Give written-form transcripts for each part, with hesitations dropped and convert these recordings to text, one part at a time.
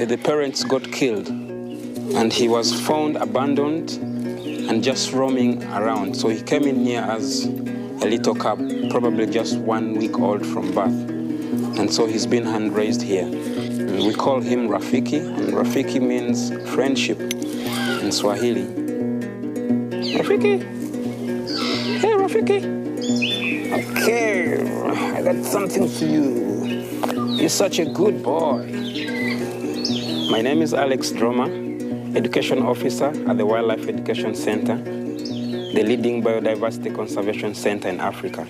the parents got killed, and he was found abandoned and just roaming around. So he came in here as a little cub, probably just 1 week old from birth. And so he's been hand-raised here. And we call him Rafiki, and Rafiki means friendship in Swahili. Rafiki? Hey, Rafiki. Okay, I got something for you. You're such a good boy. My name is Alex Droma, Education Officer at the Wildlife Education Center, the leading biodiversity conservation center in Africa.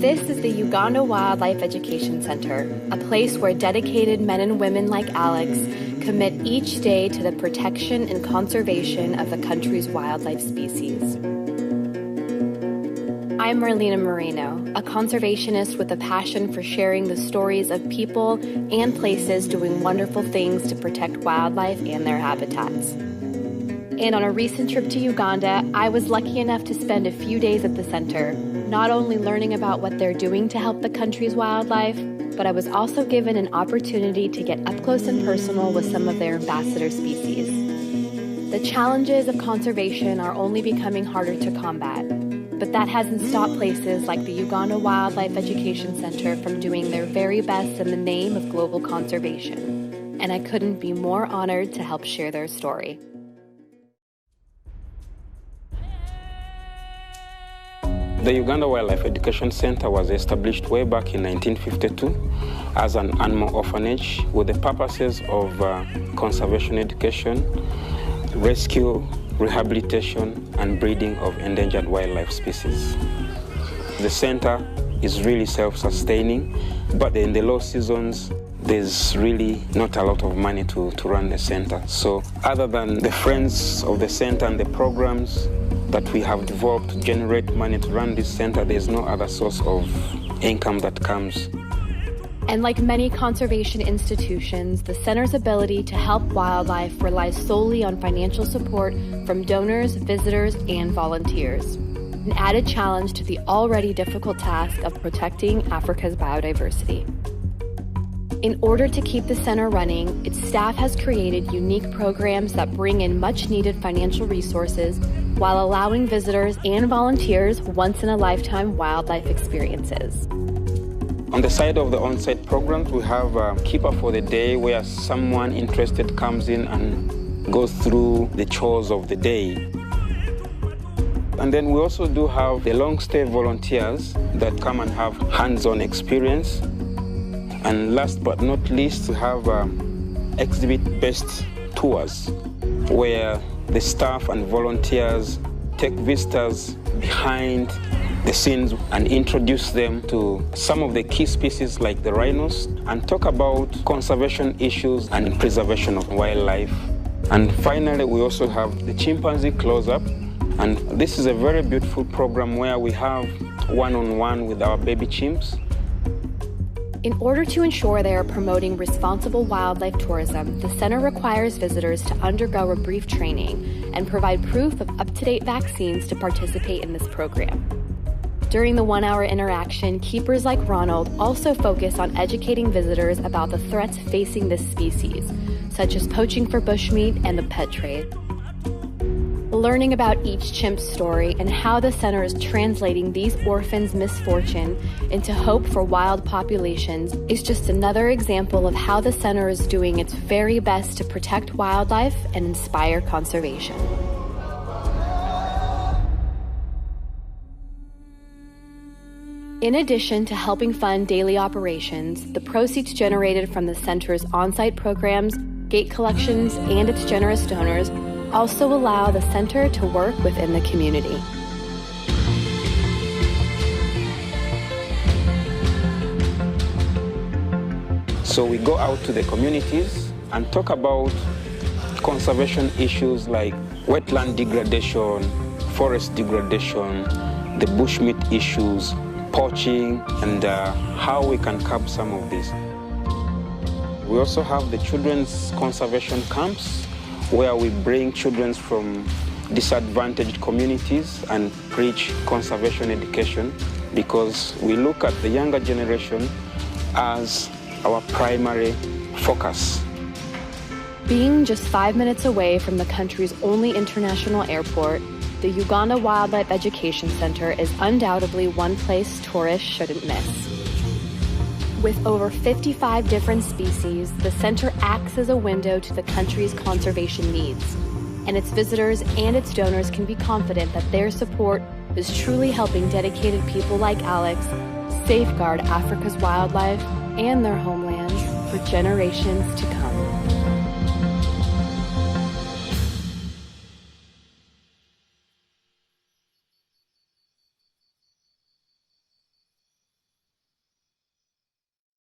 This is the Uganda Wildlife Education Center, a place where dedicated men and women like Alex commit each day to the protection and conservation of the country's wildlife species. I'm Marlena Moreno, a conservationist with a passion for sharing the stories of people and places doing wonderful things to protect wildlife and their habitats. And on a recent trip to Uganda, I was lucky enough to spend a few days at the center, not only learning about what they're doing to help the country's wildlife, but I was also given an opportunity to get up close and personal with some of their ambassador species. The challenges of conservation are only becoming harder to combat, but that hasn't stopped places like the Uganda Wildlife Education Center from doing their very best in the name of global conservation. And I couldn't be more honored to help share their story. The Uganda Wildlife Education Center was established way back in 1952 as an animal orphanage with the purposes of conservation education, rescue, rehabilitation, and breeding of endangered wildlife species. The center is really self-sustaining, but in the low seasons, there's really not a lot of money to run the center. So other than the friends of the center and the programs that we have developed to generate money to run this center, there's no other source of income that comes. And like many conservation institutions, the center's ability to help wildlife relies solely on financial support from donors, visitors, and volunteers. An added challenge to the already difficult task of protecting Africa's biodiversity. In order to keep the center running, its staff has created unique programs that bring in much-needed financial resources while allowing visitors and volunteers once-in-a-lifetime wildlife experiences. On the side of the on-site programs, we have a keeper for the day where someone interested comes in and goes through the chores of the day. And then we also do have the long-stay volunteers that come and have hands-on experience. And last but not least, we have exhibit-based tours where the staff and volunteers take visitors behind the scenes and introduce them to some of the key species like the rhinos and talk about conservation issues and preservation of wildlife. And finally, we also have the chimpanzee close-up. And this is a very beautiful program where we have one-on-one with our baby chimps. In order to ensure they are promoting responsible wildlife tourism, the center requires visitors to undergo a brief training and provide proof of up-to-date vaccines to participate in this program. During the one-hour interaction, keepers like Ronald also focus on educating visitors about the threats facing this species, such as poaching for bushmeat and the pet trade. Learning about each chimp's story and how the center is translating these orphans' misfortune into hope for wild populations is just another example of how the center is doing its very best to protect wildlife and inspire conservation. In addition to helping fund daily operations, the proceeds generated from the center's on-site programs, gate collections, and its generous donors also allow the center to work within the community. So we go out to the communities and talk about conservation issues like wetland degradation, forest degradation, the bushmeat issues, poaching, and how we can curb some of this. We also have the children's conservation camps where we bring children from disadvantaged communities and preach conservation education, because we look at the younger generation as our primary focus. Being just 5 minutes away from the country's only international airport, the Uganda Wildlife Education Center is undoubtedly one place tourists shouldn't miss. With over 55 different species, the center acts as a window to the country's conservation needs, and its visitors and its donors can be confident that their support is truly helping dedicated people like Alex safeguard Africa's wildlife and their homelands for generations to come.